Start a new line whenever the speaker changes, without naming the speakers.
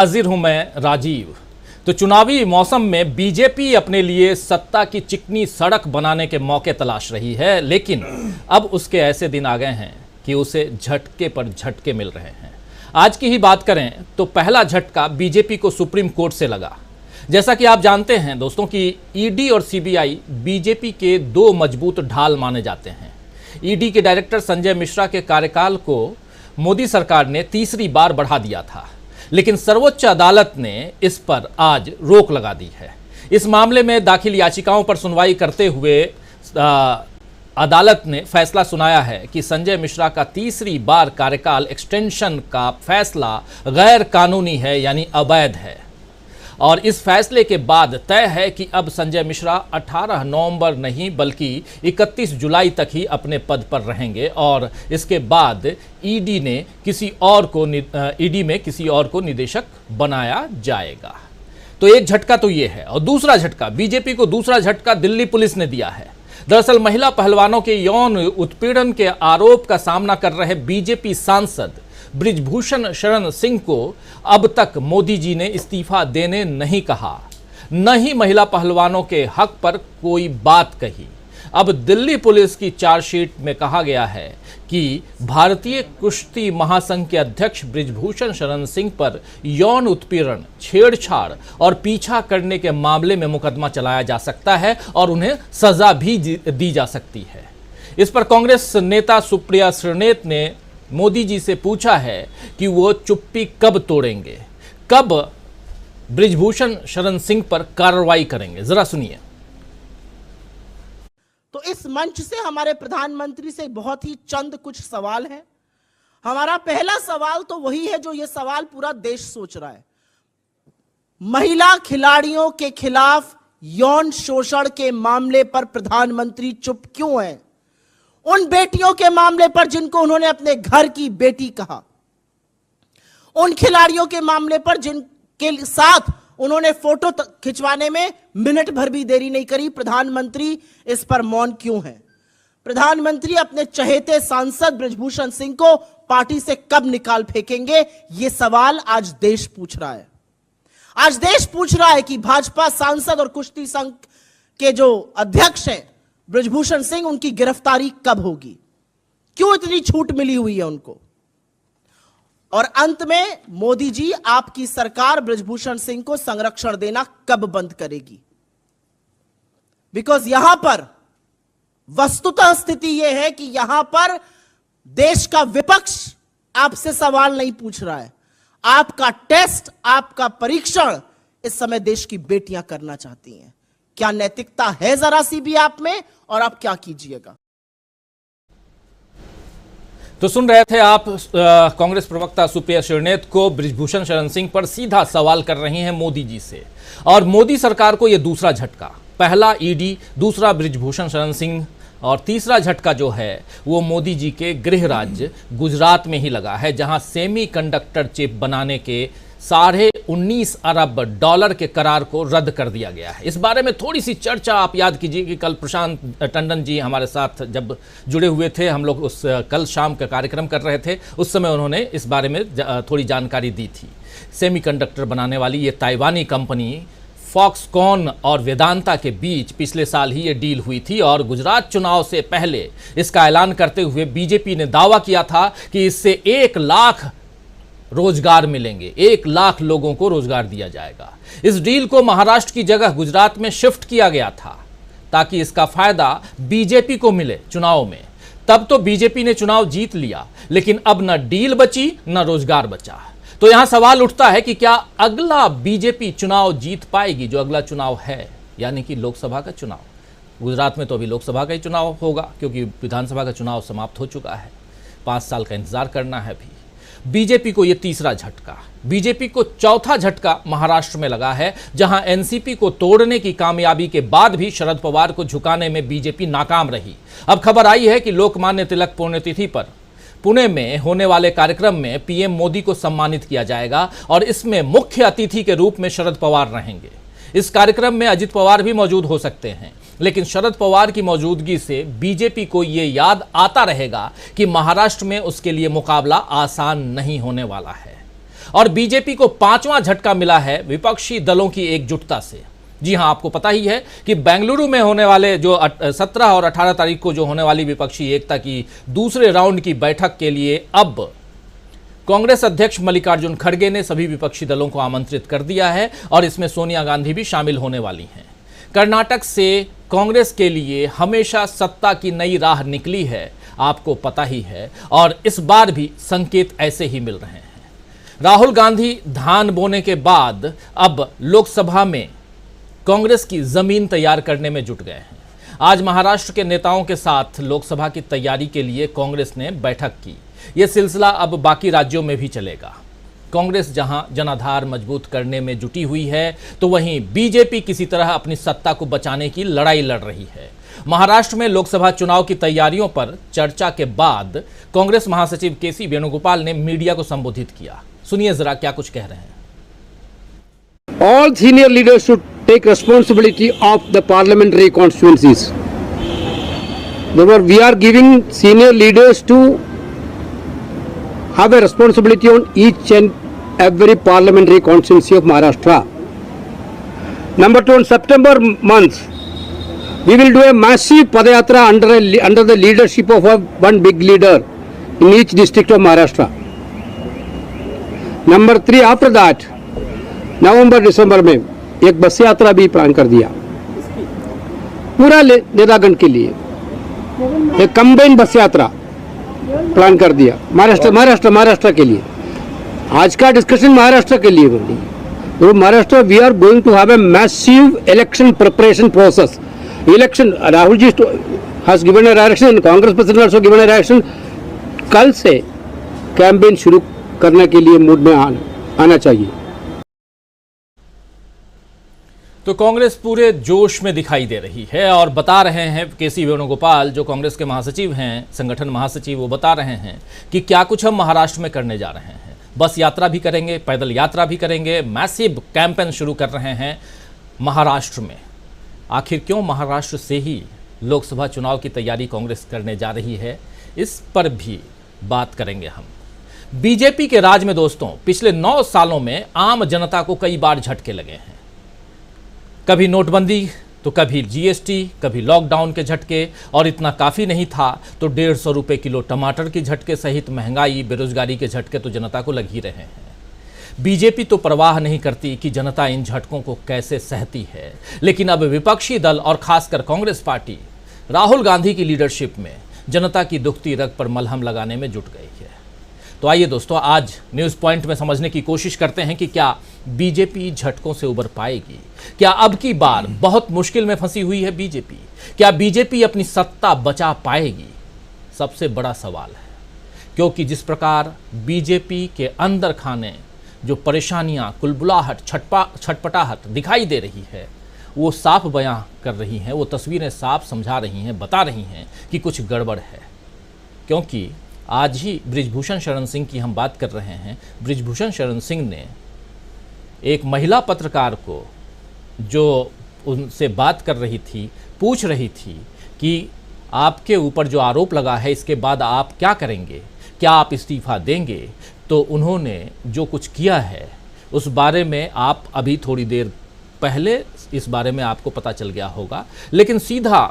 हाजिर हूं मैं राजीव। तो चुनावी मौसम में बीजेपी अपने लिए सत्ता की चिकनी सड़क बनाने के मौके तलाश रही है, लेकिन अब उसके ऐसे दिन आ गए हैं कि उसे झटके पर झटके मिल रहे हैं। आज की ही बात करें तो पहला झटका बीजेपी को सुप्रीम कोर्ट से लगा। जैसा कि आप जानते हैं दोस्तों कि ईडी और सीबीआई बीजेपी के दो मजबूत ढाल माने जाते हैं। ईडी के डायरेक्टर संजय मिश्रा के कार्यकाल को मोदी सरकार ने तीसरी बार बढ़ा दिया था, लेकिन सर्वोच्च अदालत ने इस पर आज रोक लगा दी है। इस मामले में दाखिल याचिकाओं पर सुनवाई करते हुए अदालत ने फैसला सुनाया है कि संजय मिश्रा का तीसरी बार कार्यकाल एक्सटेंशन का फैसला गैर कानूनी है, यानी अवैध है। और इस फैसले के बाद तय है कि अब संजय मिश्रा 18 नवंबर नहीं बल्कि 31 जुलाई तक ही अपने पद पर रहेंगे और इसके बाद ईडी में किसी और को निदेशक बनाया जाएगा। तो एक झटका तो ये है, और दूसरा झटका बीजेपी को दूसरा झटका दिल्ली पुलिस ने दिया है। दरअसल महिला पहलवानों के यौन उत्पीड़न के आरोप का सामना कर रहे बीजेपी सांसद बृजभूषण शरण सिंह को अब तक मोदी जी ने इस्तीफा देने नहीं कहा, न ही महिला पहलवानों के हक पर कोई बात कही। अब दिल्ली पुलिस की चार्जशीट में कहा गया है कि भारतीय कुश्ती महासंघ के अध्यक्ष बृजभूषण शरण सिंह पर यौन उत्पीड़न, छेड़छाड़ और पीछा करने के मामले में मुकदमा चलाया जा सकता है और उन्हें सजा भी दी जा सकती है। इस पर कांग्रेस नेता सुप्रिया श्रीनेत ने मोदी जी से पूछा है कि वो चुप्पी कब तोड़ेंगे, कब बृजभूषण शरण सिंह पर कार्रवाई करेंगे। जरा सुनिए।
तो इस मंच से हमारे प्रधानमंत्री से बहुत ही चंद कुछ सवाल हैं। हमारा पहला सवाल तो वही है जो ये सवाल पूरा देश सोच रहा है। महिला खिलाड़ियों के खिलाफ यौन शोषण के मामले पर प्रधानमंत्री चुप क्यों हैं? उन बेटियों के मामले पर जिनको उन्होंने अपने घर की बेटी कहा, उन खिलाड़ियों के मामले पर जिनके साथ उन्होंने फोटो खिंचवाने में मिनट भर भी देरी नहीं करी, प्रधानमंत्री इस पर मौन क्यों है? प्रधानमंत्री अपने चहेते सांसद बृजभूषण सिंह को पार्टी से कब निकाल फेंकेंगे? यह सवाल आज देश पूछ रहा है। आज देश पूछ रहा है कि भाजपा सांसद और कुश्ती संघ के जो अध्यक्ष हैं बृजभूषण सिंह, उनकी गिरफ्तारी कब होगी? क्यों इतनी छूट मिली हुई है उनको? और अंत में मोदी जी, आपकी सरकार बृजभूषण सिंह को संरक्षण देना कब बंद करेगी? बिकॉज यहां पर वस्तुतः स्थिति यह है कि यहां पर देश का विपक्ष आपसे सवाल नहीं पूछ रहा है। आपका टेस्ट, आपका परीक्षण इस समय देश की बेटियां करना चाहती हैं। क्या नैतिकता है जरा सी भी आप में, और आप क्या कीजिएगा?
तो सुन रहे थे आप कांग्रेस प्रवक्ता सुप्रिया श्रीनेत को बृजभूषण शरण सिंह पर सीधा सवाल कर रही हैं मोदी जी से। और मोदी सरकार को यह दूसरा झटका, पहला ईडी, दूसरा बृजभूषण शरण सिंह और तीसरा झटका जो है वो मोदी जी के गृह राज्य गुजरात में ही लगा है, जहां सेमीकंडक्टर चिप बनाने के $19.5 अरब के करार को रद्द कर दिया गया है। इस बारे में थोड़ी सी चर्चा आप याद कीजिए कि कल प्रशांत टंडन जी हमारे साथ जब जुड़े हुए थे, हम लोग कल शाम का कार्यक्रम कर रहे थे, उस समय उन्होंने इस बारे में थोड़ी जानकारी दी थी। सेमीकंडक्टर बनाने वाली ये ताइवानी कंपनी फॉक्सकॉन और वेदांता के बीच पिछले साल ही ये डील हुई थी और गुजरात चुनाव से पहले इसका ऐलान करते हुए बीजेपी ने दावा किया था कि इससे 1 लाख रोजगार मिलेंगे, 1 लाख लोगों को रोजगार दिया जाएगा। इस डील को महाराष्ट्र की जगह गुजरात में शिफ्ट किया गया था ताकि इसका फायदा बीजेपी को मिले चुनाव में। तब तो बीजेपी ने चुनाव जीत लिया, लेकिन अब न डील बची न रोजगार बचा। तो यहां सवाल उठता है कि क्या अगला बीजेपी चुनाव जीत पाएगी, जो अगला चुनाव है यानी कि लोकसभा का चुनाव। गुजरात में तो अभी लोकसभा का ही चुनाव होगा क्योंकि विधानसभा का चुनाव समाप्त हो चुका है। 5 साल का इंतजार करना है अभी। बीजेपी को यह तीसरा झटका, बीजेपी को चौथा झटका महाराष्ट्र में लगा है, जहां एनसीपी को तोड़ने की कामयाबी के बाद भी शरद पवार को झुकाने में बीजेपी नाकाम रही। अब खबर आई है कि लोकमान्य तिलक पुण्यतिथि पर पुणे में होने वाले कार्यक्रम में पीएम मोदी को सम्मानित किया जाएगा और इसमें मुख्य अतिथि के रूप में शरद पवार रहेंगे। इस कार्यक्रम में अजित पवार भी मौजूद हो सकते हैं, लेकिन शरद पवार की मौजूदगी से बीजेपी को यह याद आता रहेगा कि महाराष्ट्र में उसके लिए मुकाबला आसान नहीं होने वाला है। और बीजेपी को 5वां झटका मिला है विपक्षी दलों की एकजुटता से। जी हां, आपको पता ही है कि बेंगलुरु में होने वाले जो 17 और 18 तारीख को जो होने वाली विपक्षी एकता की दूसरे राउंड की बैठक के लिए अब कांग्रेस अध्यक्ष मल्लिकार्जुन खड़गे ने सभी विपक्षी दलों को आमंत्रित कर दिया है और इसमें सोनिया गांधी भी शामिल होने वाली हैं। कर्नाटक से कांग्रेस के लिए हमेशा सत्ता की नई राह निकली है, आपको पता ही है, और इस बार भी संकेत ऐसे ही मिल रहे हैं। राहुल गांधी धान बोने के बाद अब लोकसभा में कांग्रेस की जमीन तैयार करने में जुट गए हैं। आज महाराष्ट्र के नेताओं के साथ लोकसभा की तैयारी के लिए कांग्रेस ने बैठक की। यह सिलसिला अब बाकी राज्यों में भी चलेगा। कांग्रेस जहां जनाधार मजबूत करने में जुटी हुई है, तो वहीं बीजेपी किसी तरह अपनी सत्ता को बचाने की लड़ाई लड़ रही है। महाराष्ट्र में लोकसभा चुनाव की तैयारियों पर चर्चा के बाद कांग्रेस महासचिव केसी वेणुगोपाल ने मीडिया को संबोधित किया। सुनिए जरा क्या कुछ कह रहे हैं।
All senior leaders should take responsibility of the parliamentary constituencies. Therefore, we are giving senior leaders to have a responsibility on each and every parliamentary constituency of Maharashtra. Number 2, on September month, we will do a massive padayatra under the leadership of one big leader in each district of Maharashtra. Number 3, after that, नवंबर दिसंबर में एक बस यात्रा भी plan कर दिया पूरा नेतागण के लिए। एक कंबाइन बस यात्रा प्लान कर दिया महाराष्ट्र के लिए। आज का डिस्कशन महाराष्ट्र के लिए बोल रही है। तो Maharashtra we are going to have a massive election preparation process. Election Rahul ji has given a direction, Congress president also given a direction. कल से कैंपेन शुरू करने के लिए मूड में आना चाहिए।
तो कांग्रेस पूरे जोश में दिखाई दे रही है और बता रहे हैं केसी वेणुगोपाल, जो कांग्रेस के महासचिव हैं, संगठन महासचिव, वो बता रहे हैं कि क्या कुछ हम महाराष्ट्र में करने जा रहे हैं। बस यात्रा भी करेंगे, पैदल यात्रा भी करेंगे, मैसिव कैंपेन शुरू कर रहे हैं महाराष्ट्र में। आखिर क्यों महाराष्ट्र से ही लोकसभा चुनाव की तैयारी कांग्रेस करने जा रही है, इस पर भी बात करेंगे हम। बीजेपी के राज में दोस्तों पिछले 9 सालों में आम जनता को कई बार झटके लगे हैं। कभी नोटबंदी, तो कभी जीएसटी, कभी लॉकडाउन के झटके, और इतना काफ़ी नहीं था तो 150 रुपये किलो टमाटर के झटके सहित महंगाई, बेरोजगारी के झटके तो जनता को लग ही रहे हैं। बीजेपी तो परवाह नहीं करती कि जनता इन झटकों को कैसे सहती है, लेकिन अब विपक्षी दल और खासकर कांग्रेस पार्टी राहुल गांधी की लीडरशिप में जनता की दुखती रग पर मलहम लगाने में जुट गई है। तो आइए दोस्तों, आज न्यूज़ पॉइंट में समझने की कोशिश करते हैं कि क्या बीजेपी झटकों से उबर पाएगी। क्या अब की बार बहुत मुश्किल में फंसी हुई है बीजेपी? क्या बीजेपी अपनी सत्ता बचा पाएगी? सबसे बड़ा सवाल है, क्योंकि जिस प्रकार बीजेपी के अंदर खाने जो परेशानियां, कुलबुलाहट, छटपटाहट दिखाई दे रही है, वो साफ बयां कर रही हैं, वो तस्वीरें साफ समझा रही हैं, बता रही हैं कि कुछ गड़बड़ है। क्योंकि आज ही बृजभूषण शरण सिंह की हम बात कर रहे हैं। बृजभूषण शरण सिंह ने एक महिला पत्रकार को, जो उनसे बात कर रही थी, पूछ रही थी कि आपके ऊपर जो आरोप लगा है इसके बाद आप क्या करेंगे, क्या आप इस्तीफा देंगे, तो उन्होंने जो कुछ किया है उस बारे में आप अभी थोड़ी देर पहले इस बारे में आपको पता चल गया होगा, लेकिन सीधा